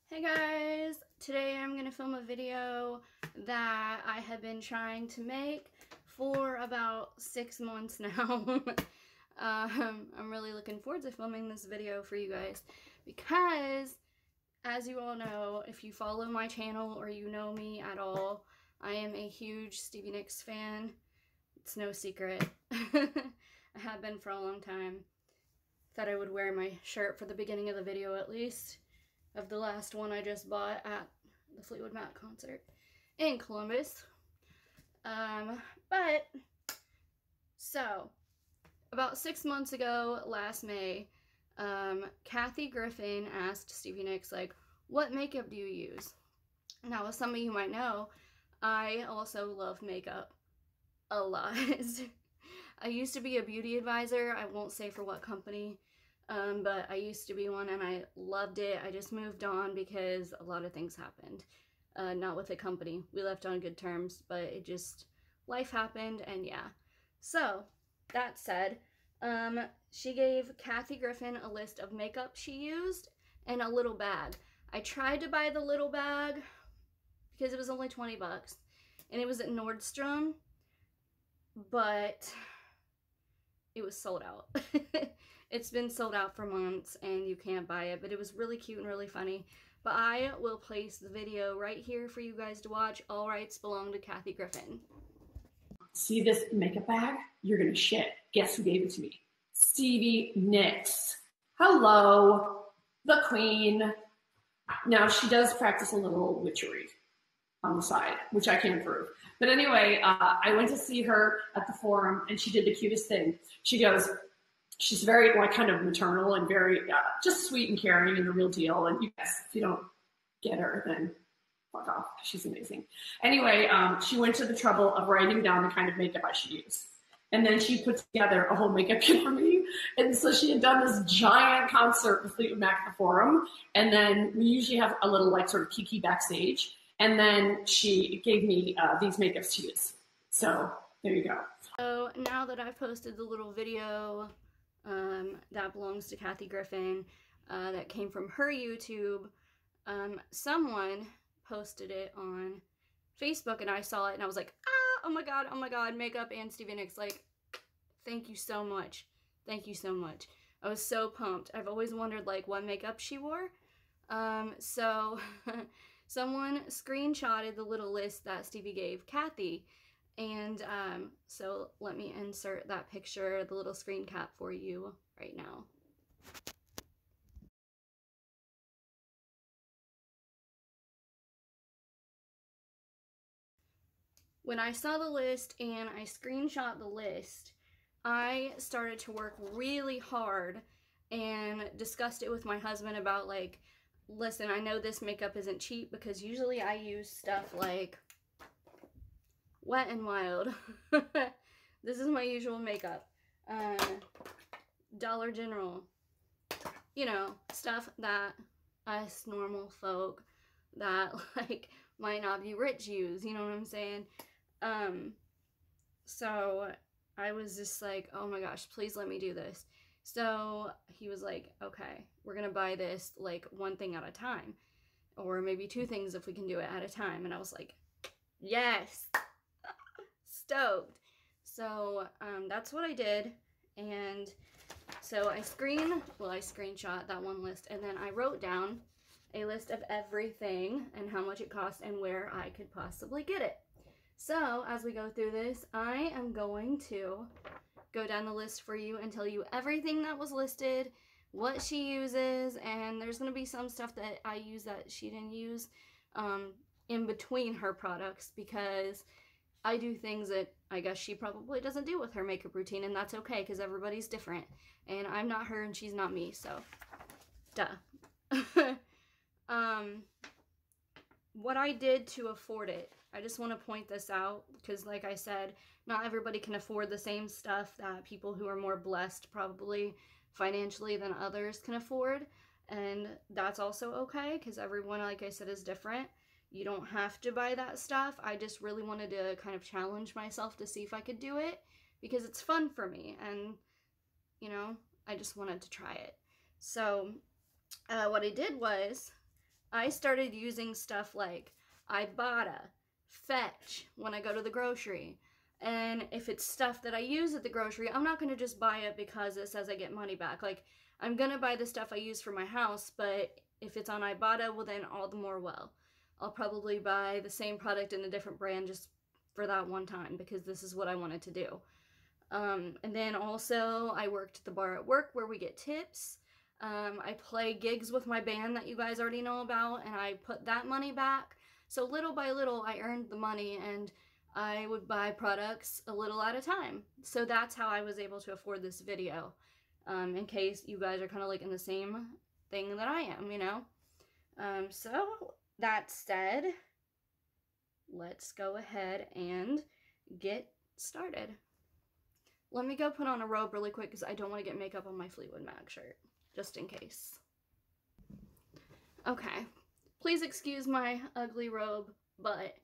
Hey guys! Today I'm going to film a video that I have been trying to make for about 6 months now. I'm really looking forward to filming this video for you guys because, as you all know, if you follow my channel or you know me at all, I am a huge Stevie Nicks fan. It's no secret. I have been for a long time. Thought I would wear my shirt for the beginning of the video at least, of the last one I just bought at the Fleetwood Mac concert in Columbus. So, about 6 months ago, last May, Kathy Griffin asked Stevie Nicks, like, what makeup do you use? Now, as some of you might know, I also love makeup a lot. I used to be a beauty advisor. I won't say for what company. But I used to be one and I loved it. I just moved on because a lot of things happened. Not with the company. We left on good terms, but it just, life happened and yeah. So, that said, she gave Kathy Griffin a list of makeup she used and a little bag. I tried to buy the little bag because it was only 20 bucks and it was at Nordstrom, but it was sold out. It's been sold out for months and you can't buy it, but it was really cute and really funny. But I will place the video right here for you guys to watch. All rights belong to Kathy Griffin. See this makeup bag? You're gonna shit. Guess who gave it to me? Stevie Nicks. Hello, the queen. Now she does practice a little witchery on the side, which I can approve. But anyway, I went to see her at the forum and she did the cutest thing. She goes, she's very like kind of maternal and very just sweet and caring and the real deal. And you guys, if you don't get her, then fuck off. She's amazing. Anyway, she went to the trouble of writing down the kind of makeup I should use. And then she put together a whole makeup kit for me. And so she had done this giant concert with Fleetwood Mac at the forum. And then we usually have a little like sort of kiki backstage. And then she gave me these makeups to use. So there you go. So now that I've posted the little video that belongs to Kathy Griffin that came from her YouTube, someone posted it on Facebook and I saw it and I was like, oh my god, makeup and Stevie Nicks, like, thank you so much. Thank you so much. I was so pumped. I've always wondered like what makeup she wore. So someone screenshotted the little list that Stevie gave Kathy. And so let me insert that picture, the little screen cap for you right now. When I saw the list and I screenshot the list, I started to work really hard and discussed it with my husband about like, listen, I know this makeup isn't cheap because usually I use stuff like Wet n Wild. This is my usual makeup. Dollar General. You know, stuff that us normal folk that like might not be rich use, you know what I'm saying? So I was just like, oh my gosh, please let me do this. So he was like, okay, we're gonna buy this like one thing at a time, or maybe two things if we can do it at a time. And I was like, yes, stoked. So that's what I did. And so I screenshot that one list and then I wrote down a list of everything and how much it cost and where I could possibly get it. So as we go through this, I am going to go down the list for you and tell you everything that was listed, what she uses, and there's going to be some stuff that I use that she didn't use in between her products because I do things that I guess she probably doesn't do with her makeup routine, and that's okay because everybody's different. And I'm not her and she's not me, so duh. What I did to afford it, I just want to point this out because like I said, not everybody can afford the same stuff that people who are more blessed probably financially than others can afford. And that's also okay because everyone, like I said, is different. You don't have to buy that stuff. I just really wanted to kind of challenge myself to see if I could do it because it's fun for me and, you know, I just wanted to try it. So what I did was I started using stuff like Ibotta, Fetch when I go to the grocery. And if it's stuff that I use at the grocery, I'm not going to just buy it because it says I get money back. Like, I'm going to buy the stuff I use for my house, but if it's on Ibotta, well then all the more well. I'll probably buy the same product in a different brand just for that one time because this is what I wanted to do. And then also I worked at the bar at work where we get tips. I play gigs with my band that you guys already know about, and I put that money back. So little by little I earned the money, and I would buy products a little at a time. So that's how I was able to afford this video, in case you guys are kind of like in the same thing that I am, you know? So that said, let's go ahead and get started. Let me go put on a robe really quick because I don't want to get makeup on my Fleetwood Mac shirt, just in case. Okay, please excuse my ugly robe, but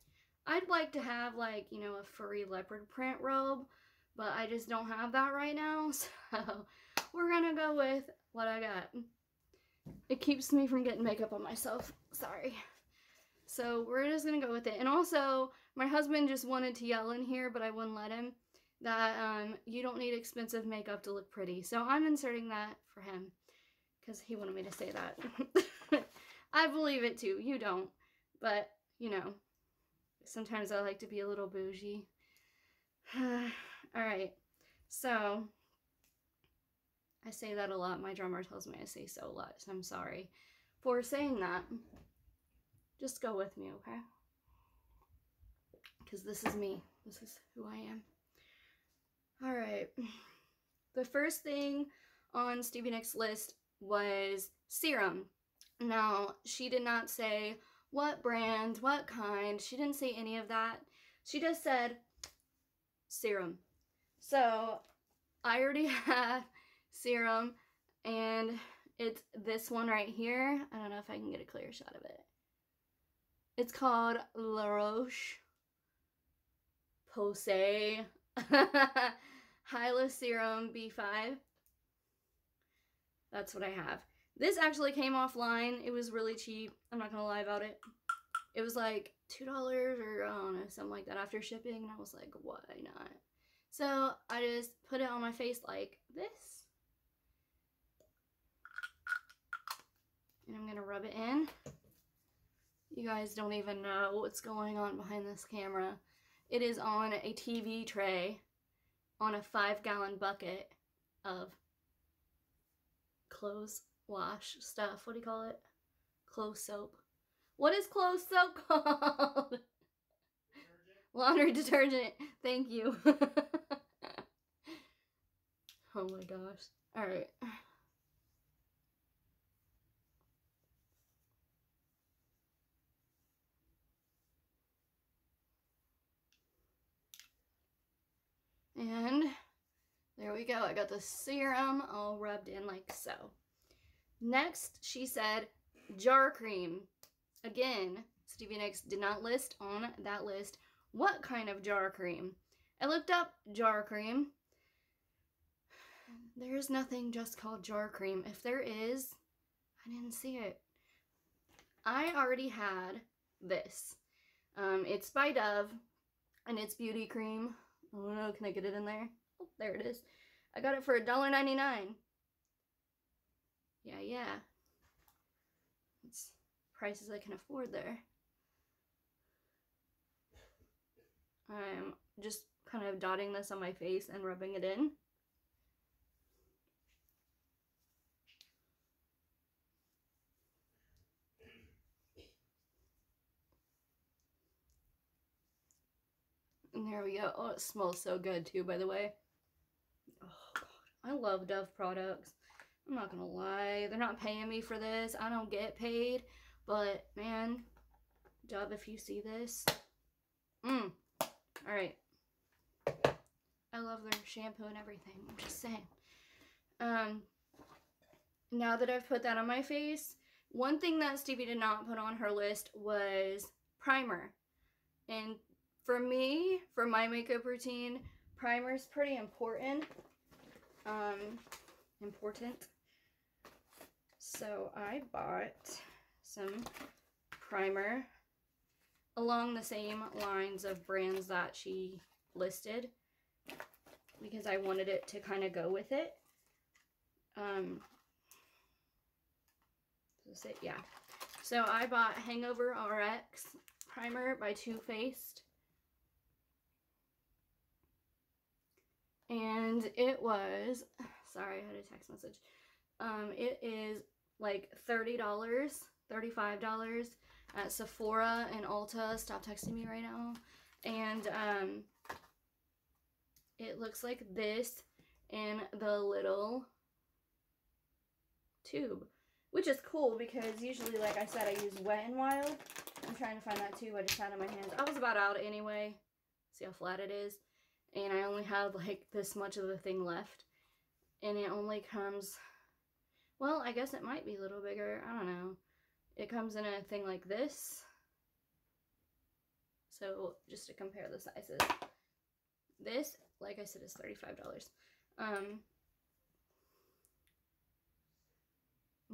I'd like to have, like, you know, a furry leopard print robe, but I just don't have that right now, so we're gonna go with what I got. It keeps me from getting makeup on myself, sorry. So we're just gonna go with it. And also, my husband just wanted to yell in here, but I wouldn't let him, that you don't need expensive makeup to look pretty. So I'm inserting that for him, because he wanted me to say that. I believe it too, you don't. But, you know, sometimes I like to be a little bougie. Alright, so I say that a lot. My drummer tells me I say so a lot, so I'm sorry for saying that. Just go with me, okay? Because this is me. This is who I am. Alright. The first thing on Stevie Nicks' list was serum. Now, she did not say what brand, what kind. She didn't say any of that. She just said serum. So, I already have serum, and it's this one right here. I don't know if I can get a clear shot of it. It's called La Roche-Posay Hyla Serum B5. That's what I have. This actually came offline. It was really cheap. I'm not gonna lie about it. It was like $2 or I don't know, something like that after shipping. And I was like, why not? So I just put it on my face like this. And I'm gonna rub it in. You guys don't even know what's going on behind this camera. It is on a TV tray on a 5-gallon bucket of clothes wash stuff. What do you call it? Clothes soap. What is clothes soap called? Laundry detergent. Thank you. Oh my gosh. Alright. And there we go. I got the serum all rubbed in like so. Next, she said jar cream. Again, Stevie Nicks did not list on that list what kind of jar cream. I looked up jar cream. There's nothing just called jar cream. If there is, I didn't see it. I already had this. It's by Dove, and it's beauty cream. Oh no, can I get it in there? Oh, there it is. I got it for $1.99. Yeah. It's prices I can afford there. I'm just kind of dotting this on my face and rubbing it in. And there we go. Oh, it smells so good too, by the way. Oh, God. I love Dove products. I'm not gonna lie. They're not paying me for this. I don't get paid. But, man, Dove, if you see this. Alright. I love their shampoo and everything. I'm just saying. Now that I've put that on my face, one thing that Stevie did not put on her list was primer. And for me, for my makeup routine, primer is pretty important. So I bought some primer along the same lines of brands that she listed because I wanted it to kind of go with it. Yeah. So I bought Hangover RX primer by Too Faced. And it was, sorry, I had a text message. It is like $30, $35 at Sephora and Ulta. Stop texting me right now. And it looks like this in the little tube, which is cool because usually, like I said, I use Wet n Wild. I'm trying to find that tube. I just had it in my hands. I was about out anyway. See how flat it is? And I only have like this much of the thing left. And it only comes, well, I guess it might be a little bigger. I don't know. It comes in a thing like this. So just to compare the sizes. This, like I said, is $35. I'm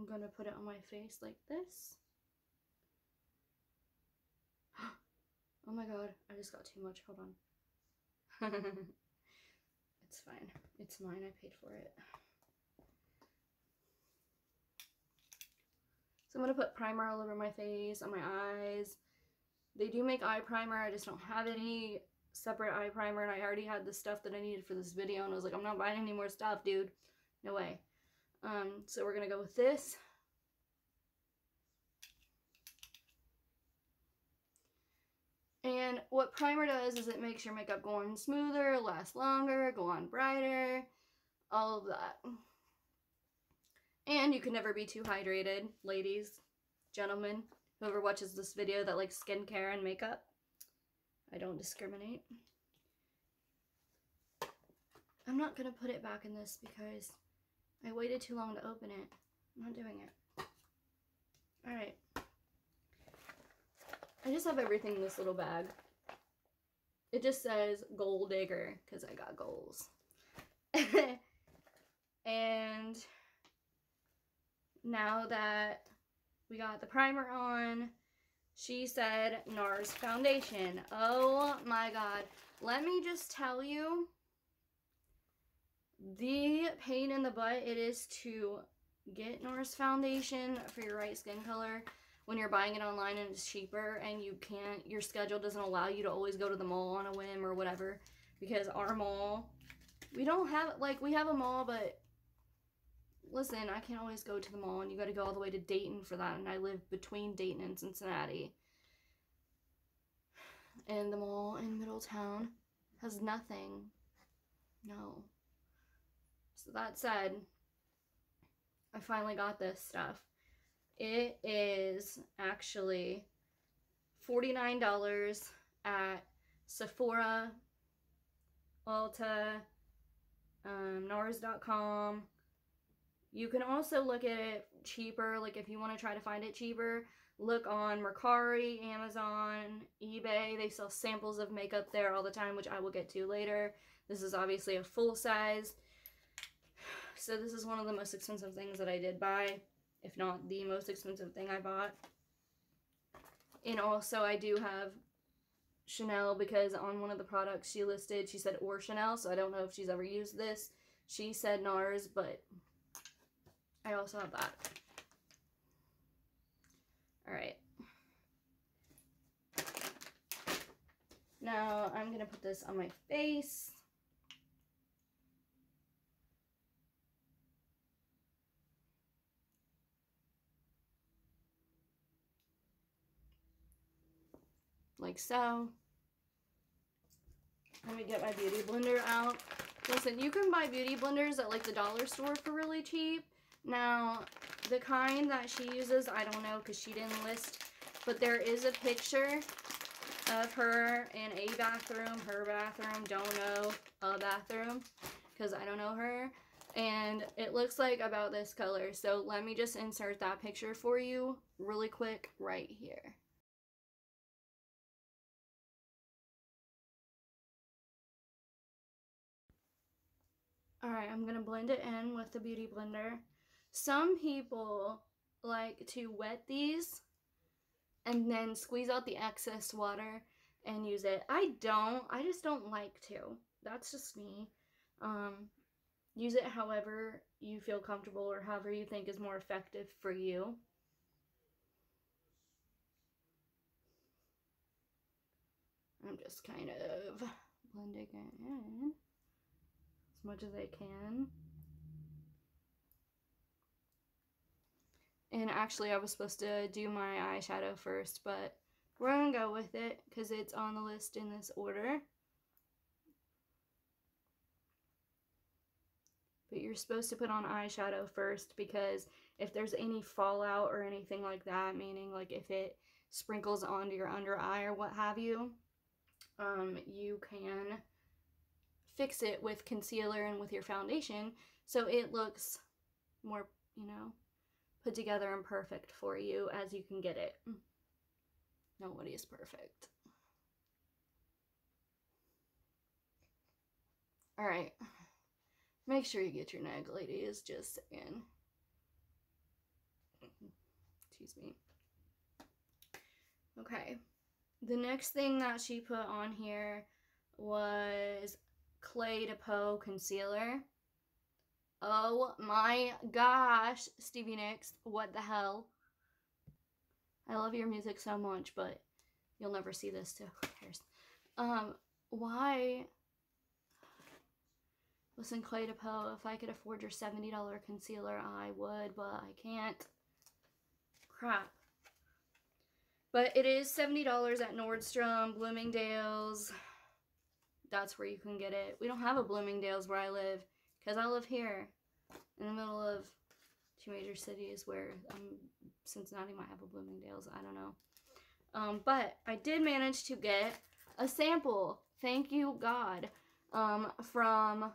going to put it on my face like this. Oh my god, I just got too much. Hold on. It's fine. It's mine. I paid for it. So I'm going to put primer all over my face, on my eyes. They do make eye primer. I just don't have any separate eye primer, and I already had the stuff that I needed for this video, and I was like, I'm not buying any more stuff, dude. No way. So we're going to go with this. And what primer does is it makes your makeup go on smoother, last longer, go on brighter, all of that. And you can never be too hydrated, ladies, gentlemen, whoever watches this video that likes skincare and makeup. I don't discriminate. I'm not going to put it back in this because I waited too long to open it. I'm not doing it. Alright. I just have everything in this little bag. It just says Gold Digger because I got goals. And now that we got the primer on, she said Nars foundation. Oh my god. Let me just tell you the pain in the butt it is to get Nars foundation for your right skin color when you're buying it online and it's cheaper and you can't, your schedule doesn't allow you to always go to the mall on a whim or whatever, because our mall, we don't have, like, we have a mall, but listen, I can't always go to the mall, and you got to go all the way to Dayton for that, and I live between Dayton and Cincinnati, and the mall in Middletown has nothing. No. So that said, I finally got this stuff. It is actually $49 at Sephora, Ulta, Nars.com. You can also look at it cheaper, like if you want to try to find it cheaper, look on Mercari, Amazon, eBay. They sell samples of makeup there all the time, which I will get to later. This is obviously a full size. So this is one of the most expensive things that I did buy, if not the most expensive thing I bought. And also I do have Chanel, because on one of the products she listed, she said or Chanel, so I don't know if she's ever used this. She said Nars, but I also have that. Alright. Now I'm going to put this on my face. Like so. Let me get my beauty blender out. Listen, you can buy beauty blenders at like the dollar store for really cheap. Now, the kind that she uses, I don't know because she didn't list, but there is a picture of her in a bathroom, her bathroom, don't know a bathroom because I don't know her. And it looks like about this color. So let me just insert that picture for you really quick right here. Alright, I'm going to blend it in with the Beauty Blender. Some people like to wet these and then squeeze out the excess water and use it. I just don't like to. That's just me. Use it however you feel comfortable or however you think is more effective for you. I'm just kind of blending it in as much as I can. And actually, I was supposed to do my eyeshadow first, but we're going to go with it because it's on the list in this order. But you're supposed to put on eyeshadow first because if there's any fallout or anything like that, meaning like if it sprinkles onto your under eye or what have you, you can fix it with concealer and with your foundation so it looks more, you know, put together and perfect for you as you can get it. Nobody is perfect. Alright. Make sure you get your neg, ladies. Just saying. Excuse me. Okay. The next thing that she put on here was Clay to Peau concealer. Oh my gosh, Stevie Nicks, what the hell? I love your music so much, but you'll never see this, so who cares? Why? Listen, Clay to Peau, if I could afford your $70 concealer, I would, but I can't. Crap. But it is $70 at Nordstrom, Bloomingdale's. That's where you can get it. We don't have a Bloomingdale's where I live, because I live here in the middle of two major cities where Cincinnati might have a Bloomingdale's. I don't know. But I did manage to get a sample. Thank you, God. From,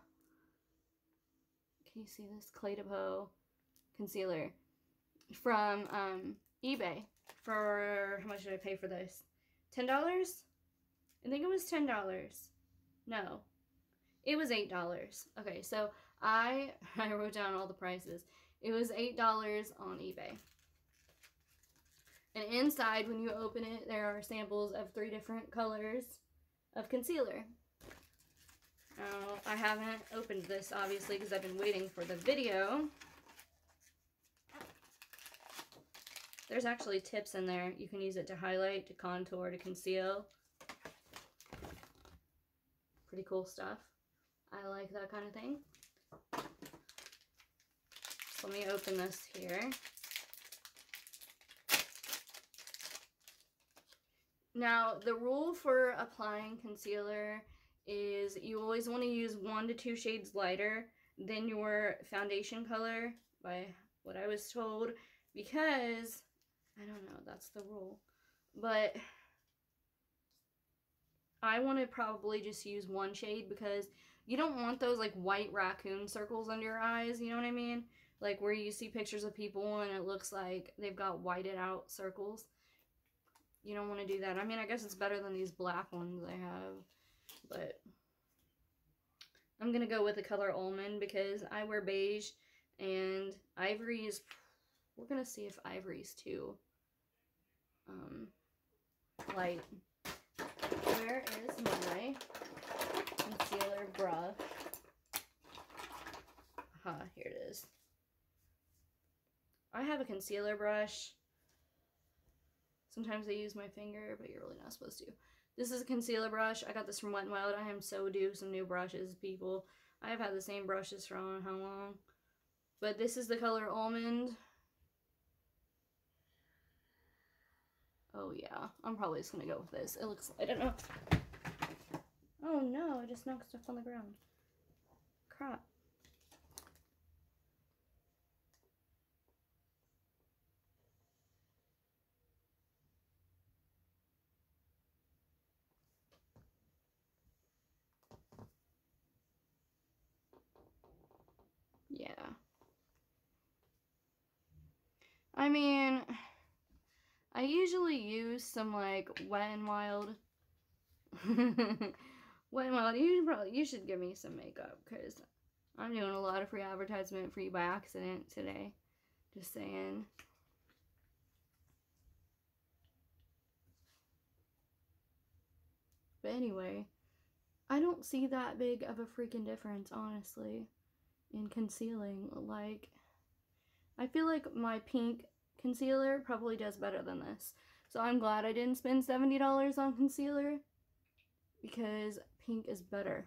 can you see this? Clay to Peau concealer. From eBay. For, how much did I pay for this? $10? I think it was $10. No. It was $8. Okay, so I wrote down all the prices. It was $8 on eBay. And inside, when you open it, there are samples of 3 different colors of concealer. Now, I haven't opened this, obviously, because I've been waiting for the video. There's actually tips in there. You can use it to highlight, to contour, to conceal. Pretty cool stuff. I like that kind of thing. So let me open this here. Now, the rule for applying concealer is you always want to use 1 to 2 shades lighter than your foundation color, by what I was told, because, I don't know, that's the rule. But I want to probably just use 1 shade because you don't want those like white raccoon circles under your eyes, you know what I mean? Like where you see pictures of people and it looks like they've got whited out circles. You don't want to do that. I mean, I guess it's better than these black ones I have, but I'm going to go with the color Almond because I wear beige and ivory is, we're going to see if ivory's too light. Where is my concealer brush? Aha, here it is. I have a concealer brush. Sometimes I use my finger, but you're really not supposed to. This is a concealer brush. I got this from Wet n Wild. I am so due some new brushes, people. I have had the same brushes for I don't know how long. But this is the color Almond. Oh yeah, I'm probably just gonna go with this. It looks, I don't know. Oh no, I just knocked stuff on the ground. Crap. Yeah. I mean, I usually use some like Wet n Wild. Wet n Wild, you should give me some makeup because I'm doing a lot of free advertisement for you by accident today. Just saying. But anyway, I don't see that big of a freaking difference, honestly, in concealing. Like, I feel like my pink concealer probably does better than this. So I'm glad I didn't spend $70 on concealer, because pink is better.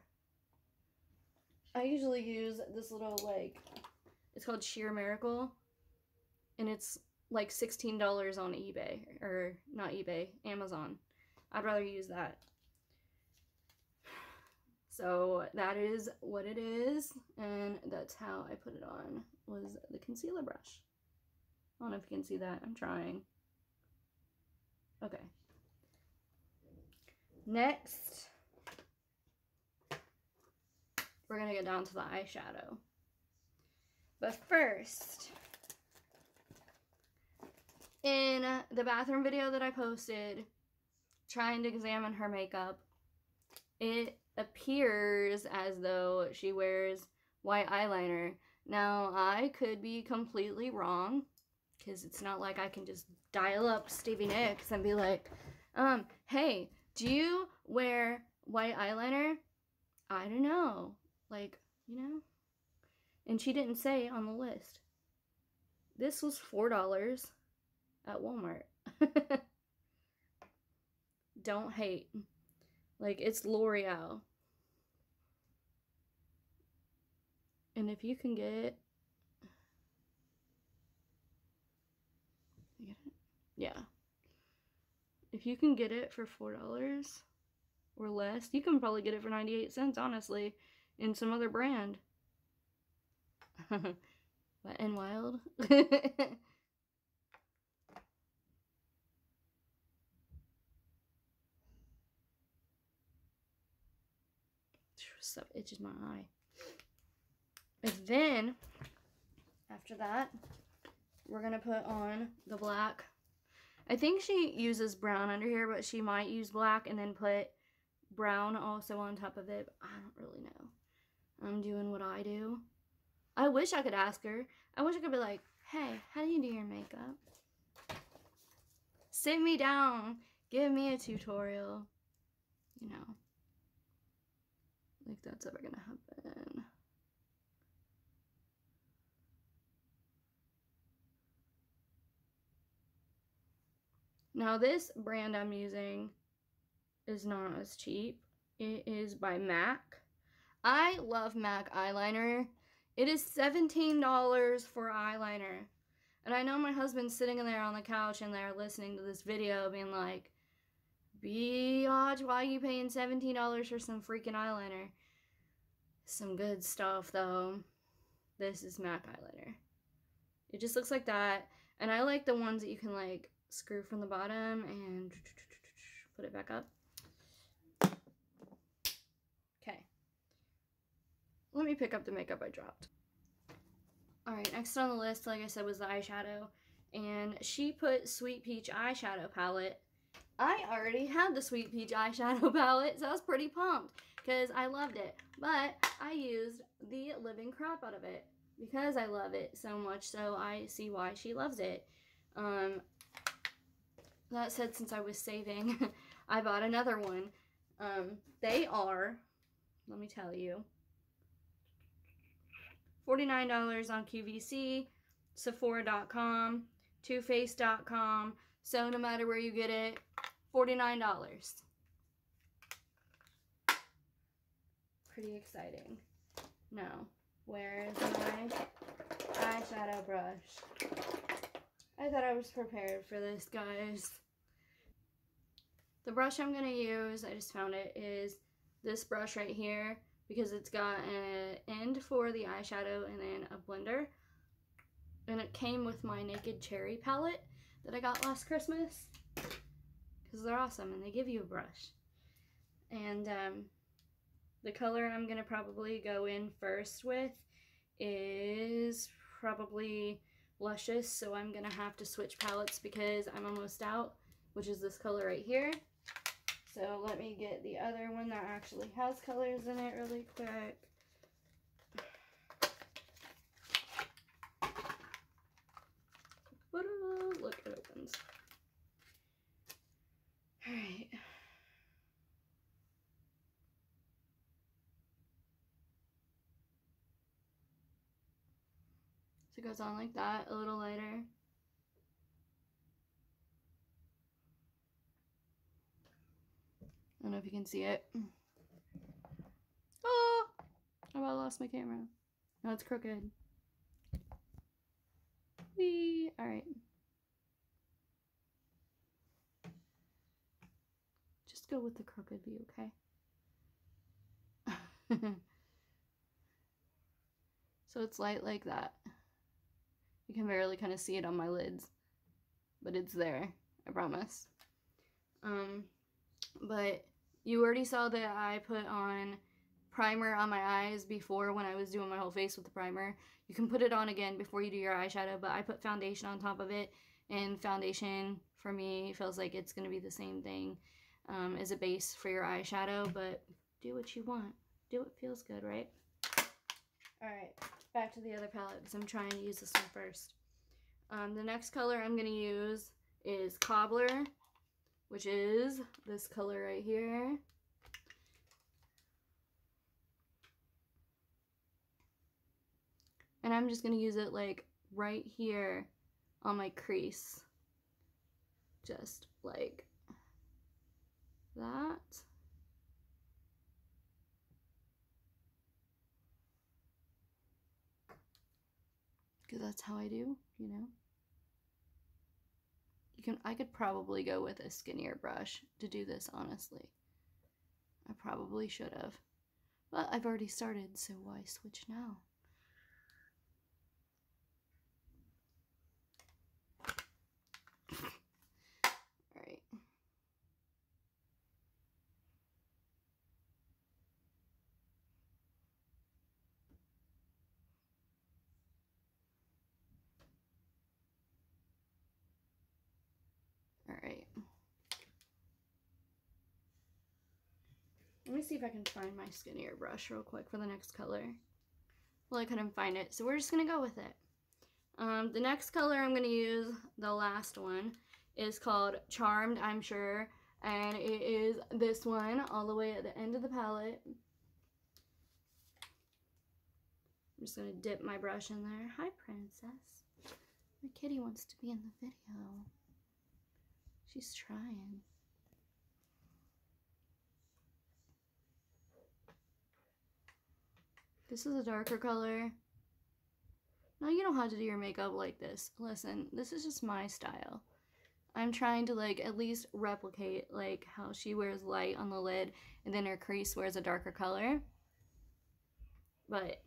I usually use this little, like, it's called Sheer Miracle, and it's like $16 on eBay, or not eBay, Amazon. I'd rather use that. So that is what it is, and that's how I put it on, was the concealer brush. I don't know if you can see that. I'm trying. Okay. Next, we're gonna get down to the eyeshadow. But first, in the bathroom video that I posted, trying to examine her makeup, it appears as though she wears white eyeliner. Now, I could be completely wrong, because it's not like I can just dial up Stevie Nicks and be like, hey, do you wear white eyeliner? I don't know. Like, you know? And she didn't say on the list. This was $4 at Walmart. Don't hate. Like, it's L'Oreal. And if you can get... You get it? Yeah. If you can get it for $4 or less, you can probably get it for 98 cents, honestly, in some other brand. Wet and Wild. Stuff itches my eye. And then, after that, we're going to put on the black. I think she uses brown under here, but she might use black and then put brown also on top of it. But I don't really know. I'm doing what I do. I wish I could ask her. I wish I could be like, hey, how do you do your makeup? Sit me down. Give me a tutorial. You know. Like that's ever gonna happen. Now this brand I'm using is not as cheap. It is by MAC. I love MAC eyeliner. It is $17 for eyeliner. And I know my husband's sitting in there on the couch and they're listening to this video being like, biatch, why are you paying $17 for some freaking eyeliner? Some good stuff though. This is MAC eyeliner. It just looks like that. And I like the ones that you can like screw from the bottom and put it back up. Okay. Let me pick up the makeup I dropped. Alright, next on the list, like I said, was the eyeshadow. And she put Sweet Peach eyeshadow palette. I already had the Sweet Peach eyeshadow palette, so I was pretty pumped because I loved it. But I used the living crap out of it because I love it so much, so I see why she loves it. That said, since I was saving, I bought another one. They are, let me tell you, $49 on QVC, Sephora.com, TooFaced.com. So no matter where you get it, $49. Pretty exciting. Now, where is my eyeshadow brush? I thought I was prepared for this, guys. The brush I'm going to use, I just found it, is this brush right here because it's got an end for the eyeshadow and then a blender. And it came with my Naked Cherry palette that I got last Christmas because they're awesome and they give you a brush. And the color I'm going to probably go in first with is probably Luscious, so I'm going to have to switch palettes because I'm almost out, which is this color right here. So let me get the other one that actually has colors in it really quick. Look, it opens. Alright. goes on like that, a little lighter. I don't know if you can see it. Oh! I about lost my camera. No, it's crooked. Whee! Alright. Just go with the crooked view, okay? So it's light like that. You can barely kind of see it on my lids, but it's there, I promise. But you already saw that I put on primer on my eyes before when I was doing my whole face with the primer. You can put it on again before you do your eyeshadow, but I put foundation on top of it, and foundation for me feels like it's going to be the same thing as a base for your eyeshadow, but do what you want. Do what feels good, right? Alright, back to the other palette because I'm trying to use this one first. The next color I'm going to use is Cobbler, which is this color right here. And I'm just going to use it like right here on my crease. Just like that. Because that's how I do, you know. I could probably go with a skinnier brush to do this, honestly. I probably should have. But I've already started, so why switch now? Alright. Alright. Let me see if I can find my skinnier brush real quick for the next color. Well, I couldn't find it, so we're just going to go with it. The next color I'm going to use, the last one, is called Charmed, I'm sure. And it is this one, all the way at the end of the palette. I'm just going to dip my brush in there. Hi, princess. My kitty wants to be in the video. She's trying. This is a darker color. Now, you don't have to do your makeup like this. Listen, this is just my style. I'm trying to, like, at least replicate, like, how she wears light on the lid and then her crease wears a darker color. But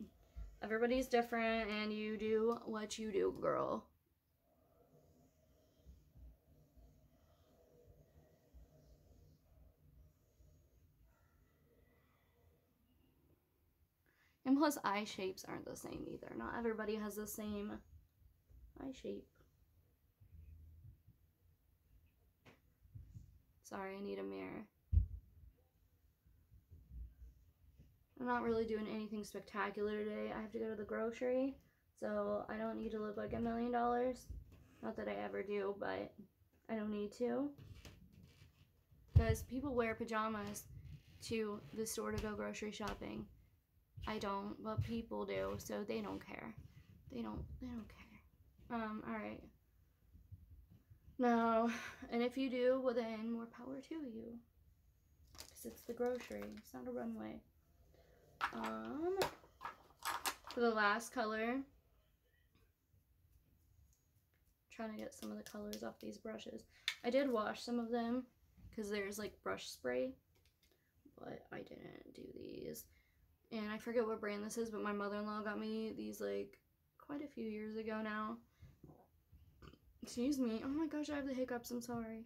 everybody's different and you do what you do, girl. And plus, eye shapes aren't the same either. Not everybody has the same eye shape. Sorry, I need a mirror. I'm not really doing anything spectacular today. I have to go to the grocery, so I don't need to look like $1 million. Not that I ever do, but I don't need to. Because people wear pajamas to the store to go grocery shopping. I don't, but people do, so they don't care. They don't care. Alright. No, and if you do, well then, more power to you. Because it's the grocery, it's not a runway. For the last color, trying to get some of the colors off these brushes. I did wash some of them, because there's like brush spray, but I didn't do these. And I forget what brand this is, but my mother-in-law got me these like quite a few years ago now. Excuse me. Oh my gosh, I have the hiccups. I'm sorry.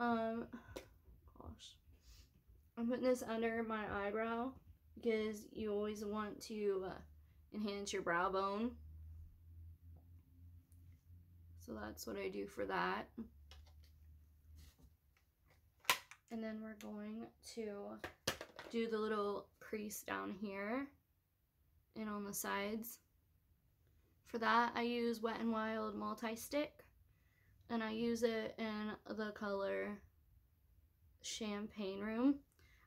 Gosh. I'm putting this under my eyebrow because you always want to enhance your brow bone. So that's what I do for that. And then we're going to do the little crease down here and on the sides. For that, I use Wet n Wild multi-stick, and I use it in the color Champagne Room.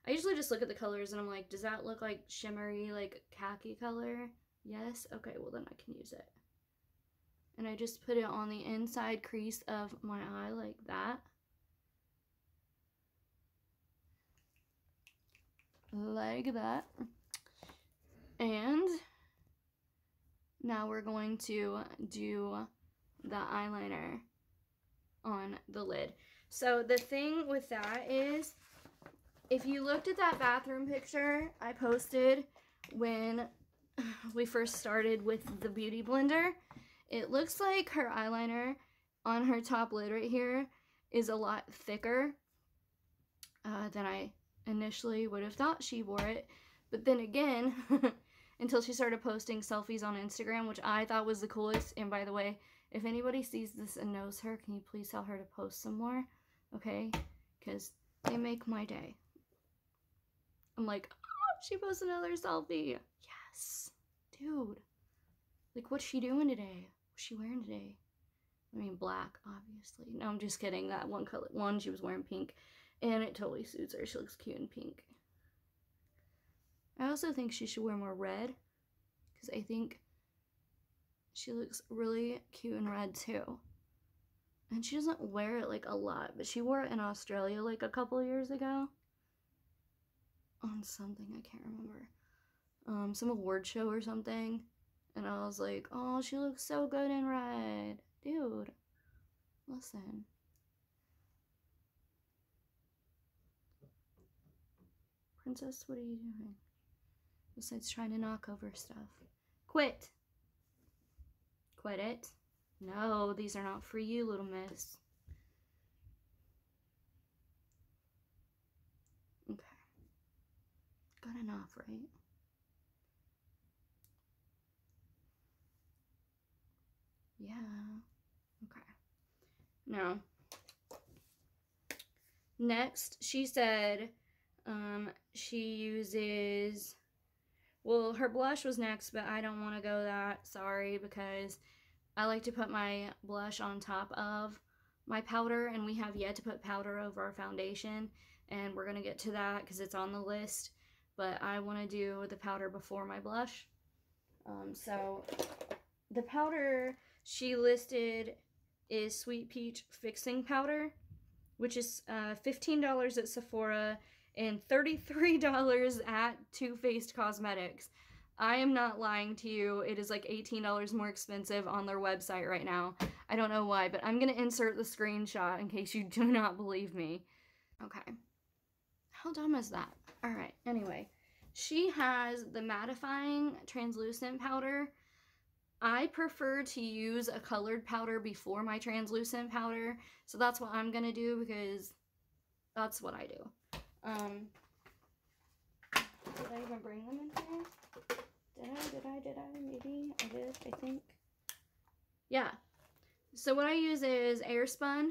I usually just look at the colors and I'm like, does that look like shimmery, like khaki color? Yes? Okay, well then I can use it. And I just put it on the inside crease of my eye like that. Like that. And now we're going to do the eyeliner on the lid. So the thing with that is, if you looked at that bathroom picture I posted when we first started with the beauty blender, it looks like her eyeliner on her top lid right here is a lot thicker than I initially would have thought she wore it. But then again, until she started posting selfies on Instagram, which I thought was the coolest. And by the way, if anybody sees this and knows her, can you please tell her to post some more? Okay? Because they make my day. I'm like, oh, she posted another selfie. Yes. Dude. Like, what's she doing today? What's she wearing today? I mean, black, obviously. No, I'm just kidding. That one color, she was wearing pink. And it totally suits her. She looks cute in pink. I also think she should wear more red, because I think she looks really cute in red too. And she doesn't wear it like a lot, but she wore it in Australia like a couple years ago. On something, I can't remember. Some award show or something. And I was like, oh, she looks so good in red. Dude, listen. Princess, what are you doing? Besides trying to knock over stuff. Quit. Quit it. No, these are not for you, little miss. Okay. Good enough, right? Yeah. Okay. Now, next, she said she uses... Well, her blush was next, but I don't want to go that. Sorry, because I like to put my blush on top of my powder, and we have yet to put powder over our foundation, and we're going to get to that because it's on the list, but I want to do the powder before my blush. So the powder she listed is Sweet Peach Fixing Powder, which is $15 at Sephora and $33 at Too Faced Cosmetics. I am not lying to you. It is like $18 more expensive on their website right now. I don't know why, but I'm going to insert the screenshot in case you do not believe me. Okay. How dumb is that? All right. Anyway, she has the Mattifying translucent powder. I prefer to use a colored powder before my translucent powder, so that's what I'm going to do because that's what I do. Did I even bring them in here? Did I? Maybe I did, I think. Yeah. So what I use is Airspun,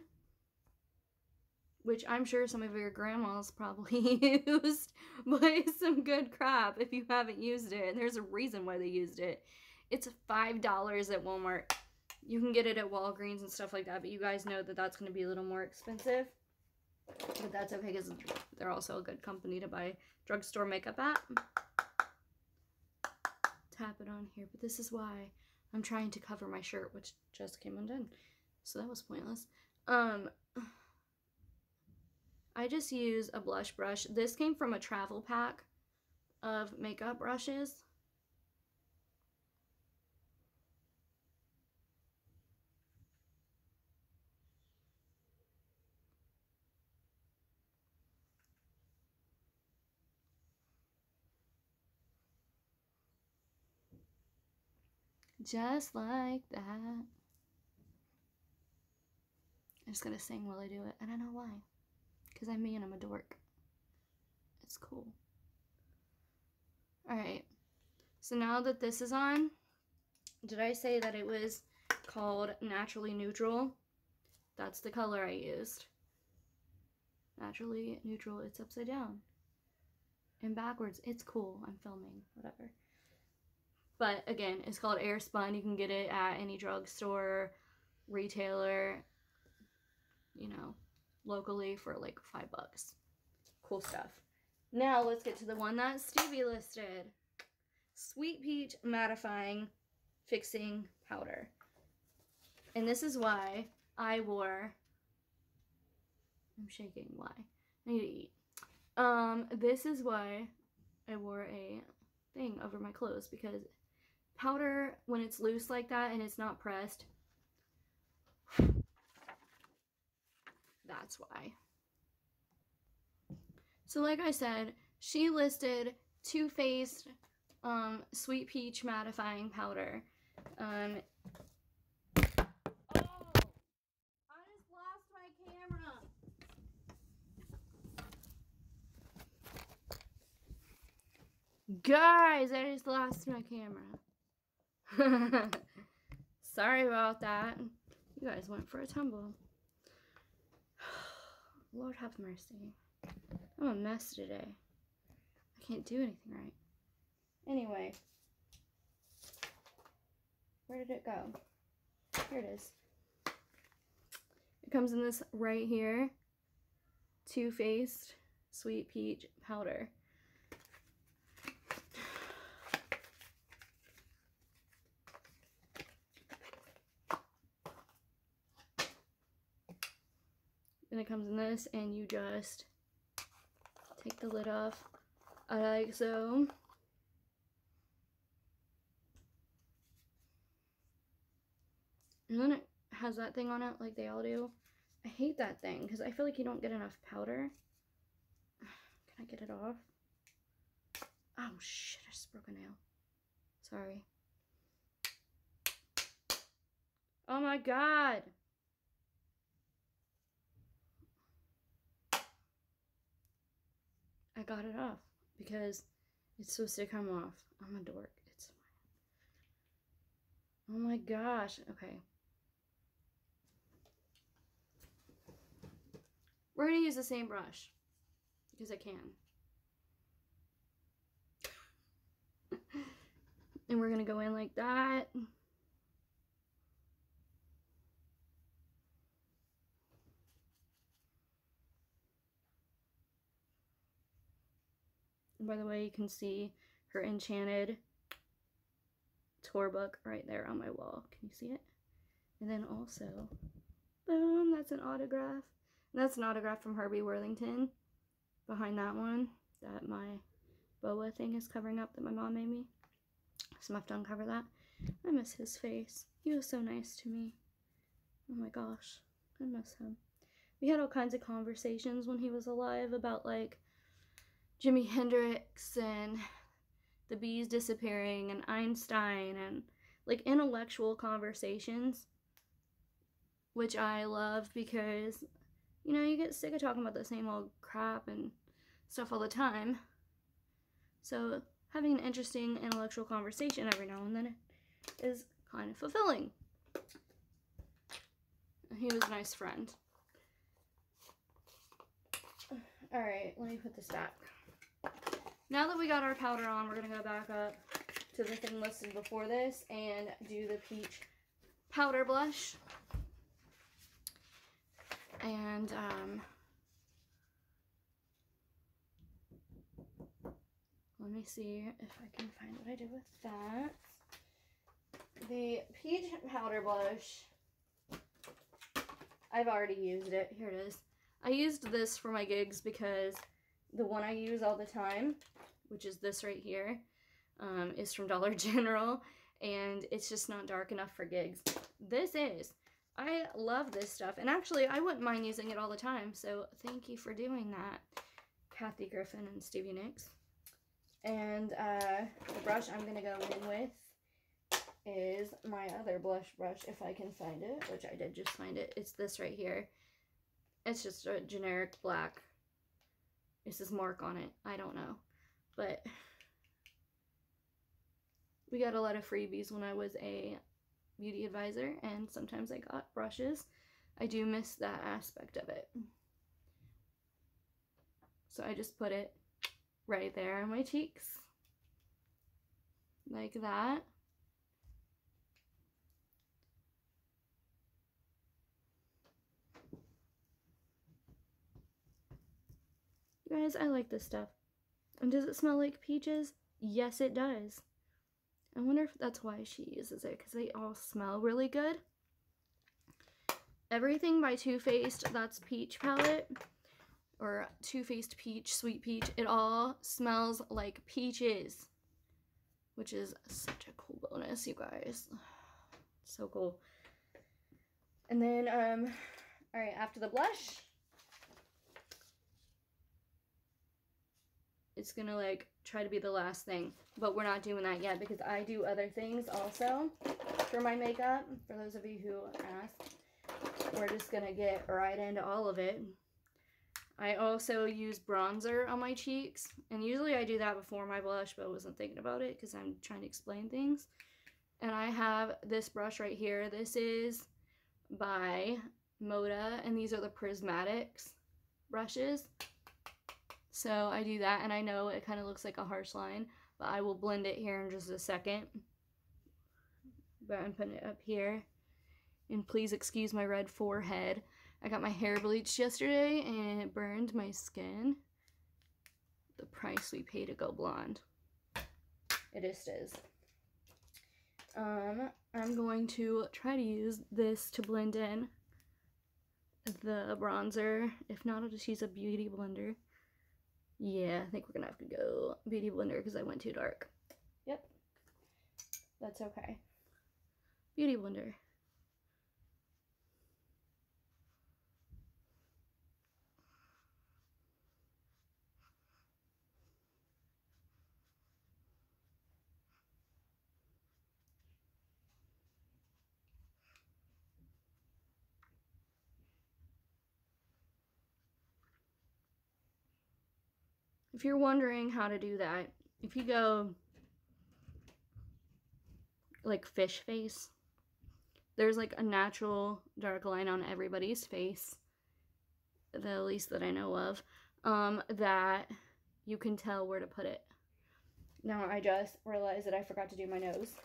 which I'm sure some of your grandmas probably used, but it's some good crap if you haven't used it, and there's a reason why they used it. It's $5 at Walmart. You can get it at Walgreens and stuff like that, but you guys know that that's going to be a little more expensive. But that's okay because they're also a good company to buy drugstore makeup at. Tap it on here, but this is why I'm trying to cover my shirt, which just came undone. So that was pointless. I just use a blush brush. This came from a travel pack of makeup brushes. Just like that. I'm just gonna sing while I do it. I don't know why. Because I'm me and I'm a dork. It's cool. Alright. So now that this is on, did I say that it was called Naturally Neutral? That's the color I used. Naturally Neutral. It's upside down. And backwards. It's cool. I'm filming. Whatever. But again, it's called Airspun. You can get it at any drugstore, retailer, you know, locally for like $5. Cool stuff. Now let's get to the one that Stevie listed. Sweet Peach Mattifying Fixing Powder. And this is why I wore, I'm shaking, why? I need to eat. This is why I wore a thing over my clothes, because powder, when it's loose like that and it's not pressed, that's why. So like I said, she listed Too Faced Sweet Peach Mattifying Powder. Oh, I just lost my camera. Guys, I just lost my camera. Sorry about that. You guys went for a tumble. Lord have mercy. I'm a mess today. I can't do anything right. Anyway. Where did it go? Here it is. It comes in this right here. Too Faced Sweet Peach Powder. And it comes in this, and you just take the lid off like so. And then it has that thing on it like they all do. I hate that thing because I feel like you don't get enough powder. Can I get it off? Oh shit, I just broke a nail. Sorry. Oh my god. I got it off because it's supposed to come off. I'm a dork. It's fine. Oh my gosh. Okay. We're going to use the same brush because I can. And we're going to go in like that. And by the way, you can see her enchanted tour book right there on my wall. Can you see it? And then also, boom, that's an autograph. And that's an autograph from Herbie Worthington. Behind that one, that my boa thing is covering up that my mom made me. So I'm have to uncover that. I miss his face. He was so nice to me. Oh my gosh, I miss him. We had all kinds of conversations when he was alive about like Jimi Hendrix and the bees disappearing and Einstein and like intellectual conversations, which I love because, you know, you get sick of talking about the same old crap and stuff all the time. So having an interesting intellectual conversation every now and then is kind of fulfilling. He was a nice friend. Alright, let me put this back. Now that we got our powder on, we're going to go back up to the thing listed before this and do the peach powder blush. And, let me see if I can find what I did with that. The peach powder blush, I've already used it. Here it is. I used this for my gigs because the one I use all the time, which is this right here, is from Dollar General, and it's just not dark enough for gigs. This is. I love this stuff, and actually, I wouldn't mind using it all the time, so thank you for doing that, Kathy Griffin and Stevie Nicks. And the brush I'm going to go in with is my other blush brush, if I can find it, which I did just find it. It's this right here. It's just a generic black. It says Mark on it. I don't know. But we got a lot of freebies when I was a beauty advisor, and sometimes I got brushes. I do miss that aspect of it. So I just put it right there on my cheeks. Like that. You guys, I like this stuff. And does it smell like peaches? Yes, it does. I wonder if that's why she uses it, because they all smell really good. everything by Too Faced, that's Peach palette, or Too Faced Peach, Sweet Peach. It all smells like peaches, which is such a cool bonus, you guys. So cool. And then, all right, after the blush, it's gonna like try to be the last thing, but we're not doing that yet because I do other things also for my makeup. For those of you who asked, we're just gonna get right into all of it. I also use bronzer on my cheeks, and usually I do that before my blush, but I wasn't thinking about it because I'm trying to explain things. And I have this brush right here. This is by Moda, and these are the Prismatics brushes. So I do that, and I know it kind of looks like a harsh line, but I will blend it here in just a second. But I'm putting it up here. And please excuse my red forehead. I got my hair bleached yesterday, and it burned my skin. The price we pay to go blonde. It just is. I'm going to try to use this to blend in the bronzer. If not, I'll just use a beauty blender. Yeah, I think we're gonna have to go beauty blender because I went too dark. Yep. That's okay. Beauty blender. If you're wondering how to do that, if you go like fish face, there's like a natural dark line on everybody's face, the least that I know of, that you can tell where to put it. Now I just realized that I forgot to do my nose.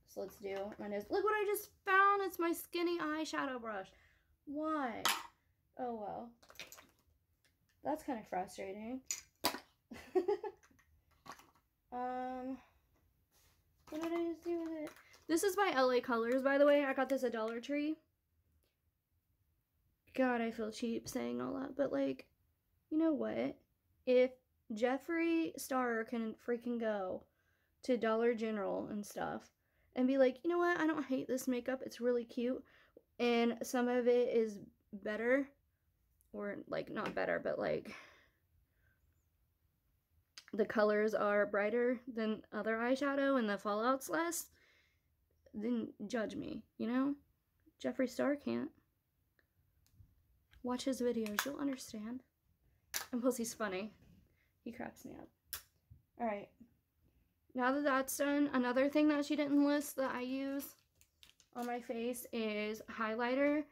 So let's do my nose. Look what I just found. It's my skinny eyeshadow brush. Why? Oh well. That's kind of frustrating. What did I just do with it? This is by LA Colors, by the way. I got this at Dollar Tree. God, I feel cheap saying all that, but like, you know what? If Jeffree Star can freaking go to Dollar General and stuff and be like, you know what? I don't hate this makeup. It's really cute. And some of it is better, or like not better, but like the colors are brighter than other eyeshadow and the fallout's less, then judge me, you know? Jeffree Star can't. Watch his videos, you'll understand. And plus he's funny. He cracks me up. Alright. Now that that's done, another thing that she didn't list that I use on my face is highlighter.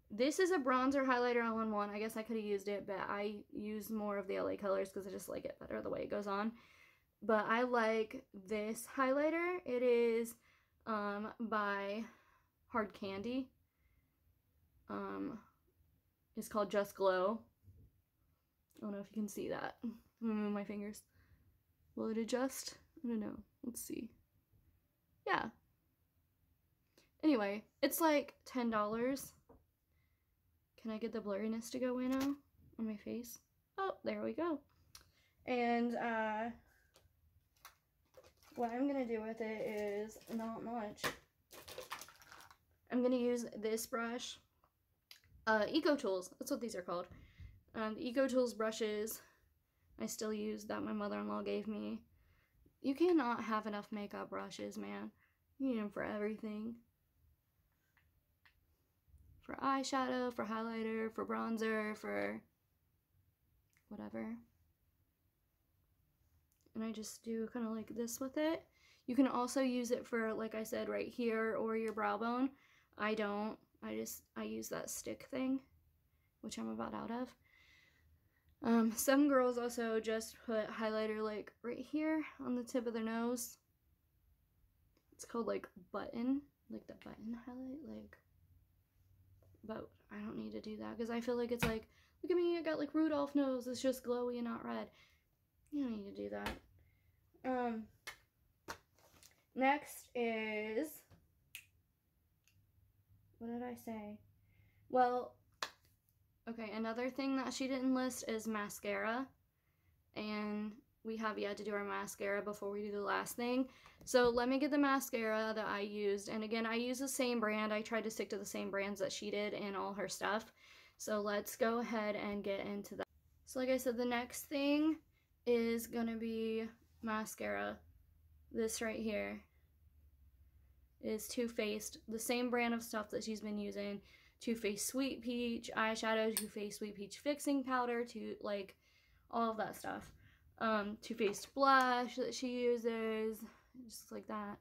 This is a bronzer highlighter all-in-one. I guess I could have used it, but I use more of the LA Colors because I just like it better the way it goes on. But I like this highlighter. It is by Hard Candy. It's called Just Glow. I don't know if you can see that. I'm gonna move my fingers. Will it adjust? I don't know. Let's see. Yeah. Anyway, it's like $10. Can I get the blurriness to go in now on my face? Oh, there we go. And what I'm going to do with it is not much. I'm going to use this brush. Eco Tools, that's what these are called. The Eco Tools brushes I still use that my mother-in-law gave me. You cannot have enough makeup brushes, man. You need them for everything. For eyeshadow, for highlighter, for bronzer, for whatever. And I just do kind of like this with it. You can also use it for, like I said, right here or your brow bone. I don't. I use that stick thing, which I'm about out of. Some girls also just put highlighter like right here on the tip of their nose. It's called like button, like the button highlight, like. But I don't need to do that because I feel like it's like, look at me, I got like Rudolph nose. It's just glowy and not red. You don't need to do that. Next is, what did I say? Well, okay, another thing that she didn't list is mascara. And we have yet to do our mascara before we do the last thing. So let me get the mascara that I used. And again, I use the same brand. I tried to stick to the same brands that she did in all her stuff. So let's go ahead and get into that. So like I said, the next thing is going to be mascara. This right here is Too Faced, the same brand of stuff that she's been using. Too Faced Sweet Peach eyeshadow, Too Faced Sweet Peach fixing powder, like all of that stuff. Too Faced blush that she uses, just like that.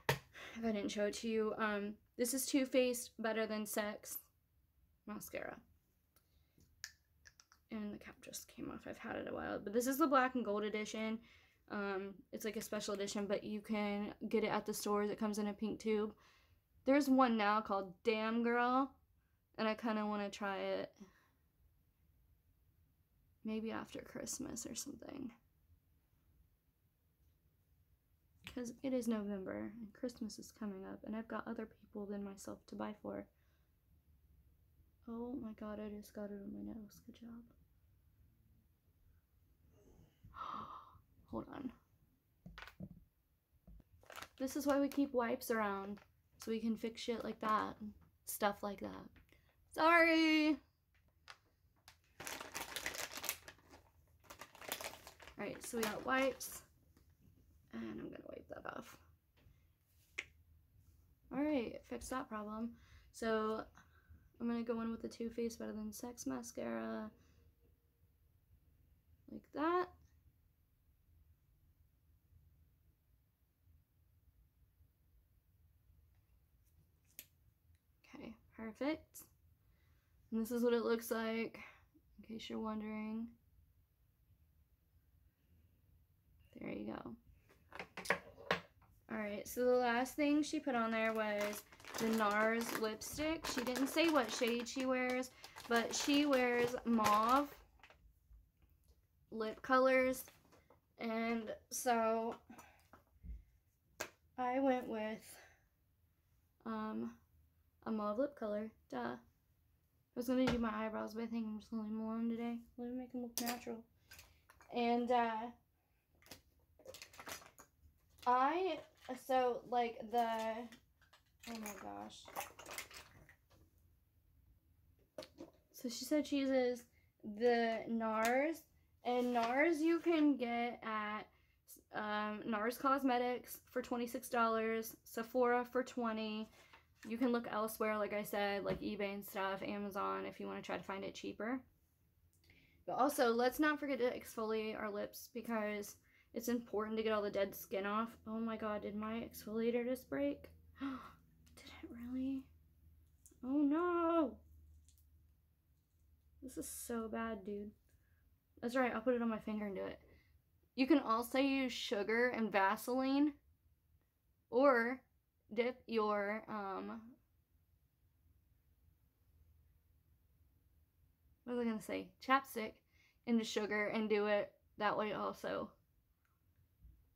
If I didn't show it to you, this is Too Faced Better Than Sex mascara. And the cap just came off. I've had it a while, but this is the black and gold edition. It's like a special edition, but you can get it at the stores. It comes in a pink tube. There's one now called Damn Girl, and I kind of want to try it maybe after Christmas or something, because it is November and Christmas is coming up, and I've got other people than myself to buy for. Oh my god, I just got it on my nose. Good job. Hold on. This is why we keep wipes around, so we can fix shit like that. Stuff like that. Sorry! Alright, so we got wipes. And I'm gonna wipe that off. Alright, fixed that problem. So, I'm gonna go in with the Too Faced Better Than Sex mascara. Like that. Okay, perfect. And this is what it looks like, in case you're wondering. There you go. Alright, so the last thing she put on there was the Nars Lipstick. She didn't say what shade she wears, but she wears mauve lip colors. And so I went with a mauve lip color. Duh. I was going to do my eyebrows, but I think I'm just going to leave them alone today. Let me make them look natural. And so like oh my gosh. So she said she uses the Nars, and Nars you can get at Nars Cosmetics for $26, Sephora for $20. You can look elsewhere, like I said, like eBay and stuff, Amazon, if you want to try to find it cheaper. But also, let's not forget to exfoliate our lips, because it's important to get all the dead skin off. Oh my god, did my exfoliator just break? Did it really? Oh no! This is so bad, dude. That's right, I'll put it on my finger and do it. You can also use sugar and Vaseline, or dip your, what was I gonna say? Chapstick into sugar and do it that way also.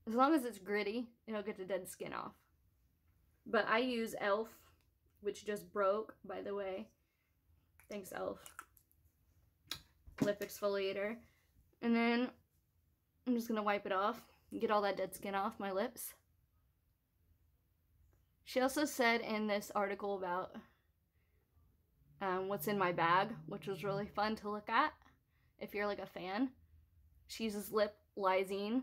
As long as it's gritty, it'll get the dead skin off. But I use e.l.f., which just broke, by the way. Thanks, e.l.f. Lip exfoliator. And then I'm just going to wipe it off and get all that dead skin off my lips. She also said in this article about what's in my bag, which was really fun to look at if you're like a fan. She uses lip lysine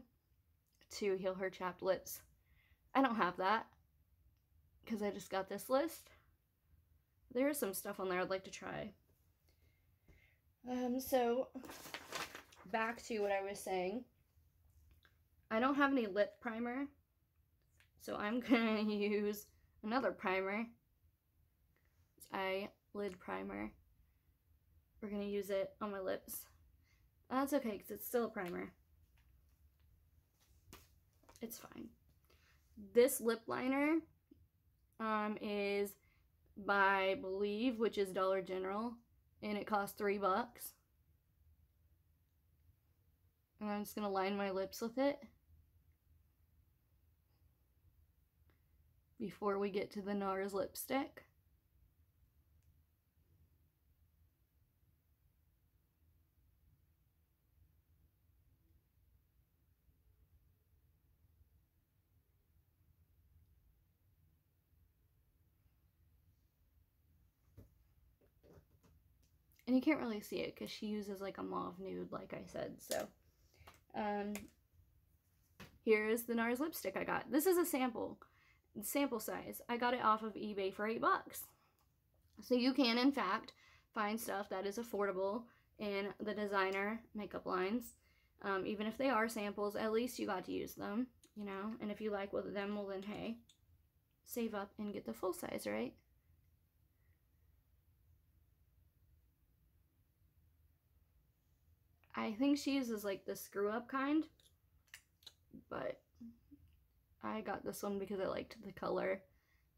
to heal her chapped lips. I don't have that because I just got this list. There's some stuff on there I'd like to try. So back to what I was saying. I don't have any lip primer, so I'm gonna use another primer. It's eyelid primer. We're gonna use it on my lips. That's okay because it's still a primer. It's fine. This lip liner is by Believe, which is Dollar General, and it costs $3. And I'm just gonna line my lips with it before we get to the Nars lipstick. And you can't really see it because she uses like a mauve nude, like I said. So, here is the Nars lipstick I got. This is a sample size. I got it off of eBay for $8. So you can, in fact, find stuff that is affordable in the designer makeup lines. Even if they are samples, at least you got to use them, you know? And if you like them, well then, hey, save up and get the full size, right? I think she uses like the screw up kind, but I got this one because I liked the color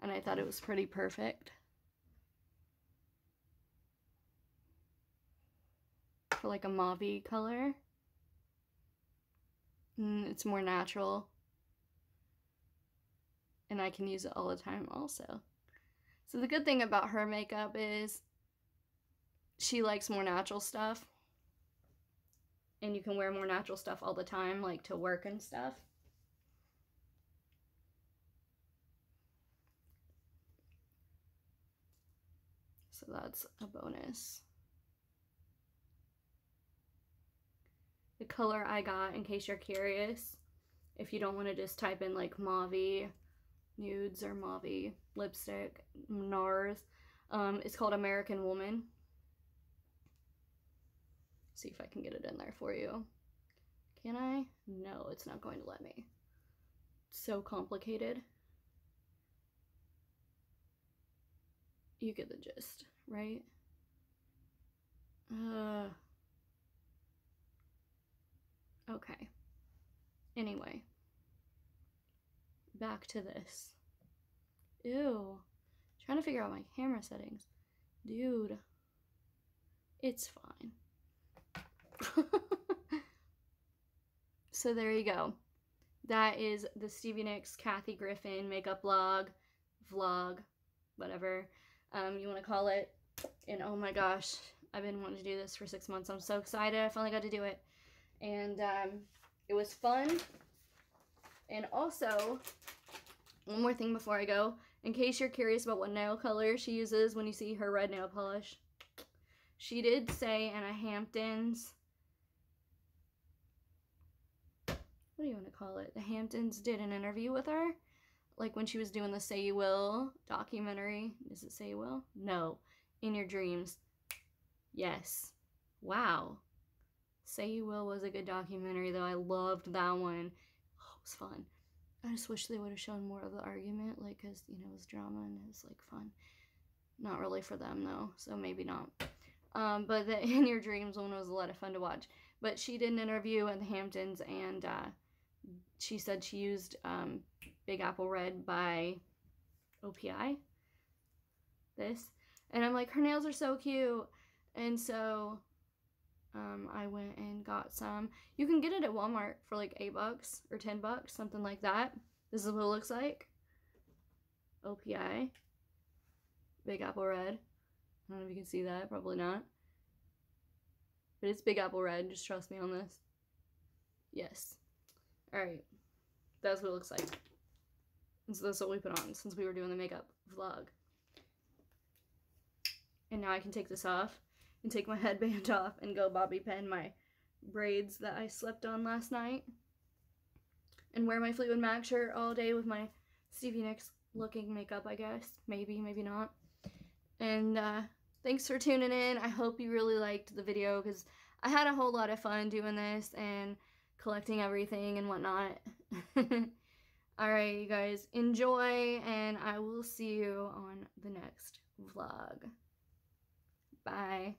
and I thought it was pretty perfect for like a mauve-y color. It's more natural and I can use it all the time also. So the good thing about her makeup is she likes more natural stuff. And you can wear more natural stuff all the time, like to work and stuff. So that's a bonus. The color I got, in case you're curious, if you don't want to just type in like mauve nudes or mauve lipstick, Nars, it's called American Woman. See if I can get it in there for you. Can I? No, it's not going to let me. It's so complicated. You get the gist, right? Okay. Anyway. Back to this. Ew. Trying to figure out my camera settings. Dude. It's fine. So there you go. That is the Stevie Nicks Kathy Griffin makeup vlog, whatever you want to call it. And oh my gosh, I've been wanting to do this for 6 months. I'm so excited. I finally got to do it. And it was fun. And also, one more thing before I go. In case you're curious about what nail color she uses when you see her red nail polish. She did say in a Hamptons, what do you want to call it? The Hamptons did an interview with her, like when she was doing the Say You Will documentary. Is it Say You Will? No. In Your Dreams. Yes. Wow. Say You Will was a good documentary, though. I loved that one. Oh, it was fun. I just wish they would have shown more of the argument, like, because, you know, it was drama and it was, like, fun. Not really for them, though, so maybe not. But the In Your Dreams one was a lot of fun to watch. But she did an interview at the Hamptons, and she said she used Big Apple Red by OPI. This. And I'm like, her nails are so cute. And so I went and got some. You can get it at Walmart for like $8 or $10, something like that. This is what it looks like. OPI. Big Apple Red. I don't know if you can see that. Probably not. But it's Big Apple Red. Just trust me on this. Yes. Alright. That's what it looks like. And so that's what we put on since we were doing the makeup vlog. And now I can take this off and take my headband off and go bobby pin my braids that I slept on last night. And wear my Fleetwood Mac shirt all day with my Stevie Nicks looking makeup, I guess. Maybe, maybe not. And thanks for tuning in. I hope you really liked the video because I had a whole lot of fun doing this and collecting everything and whatnot. Alright, you guys, enjoy, and I will see you on the next vlog. Bye.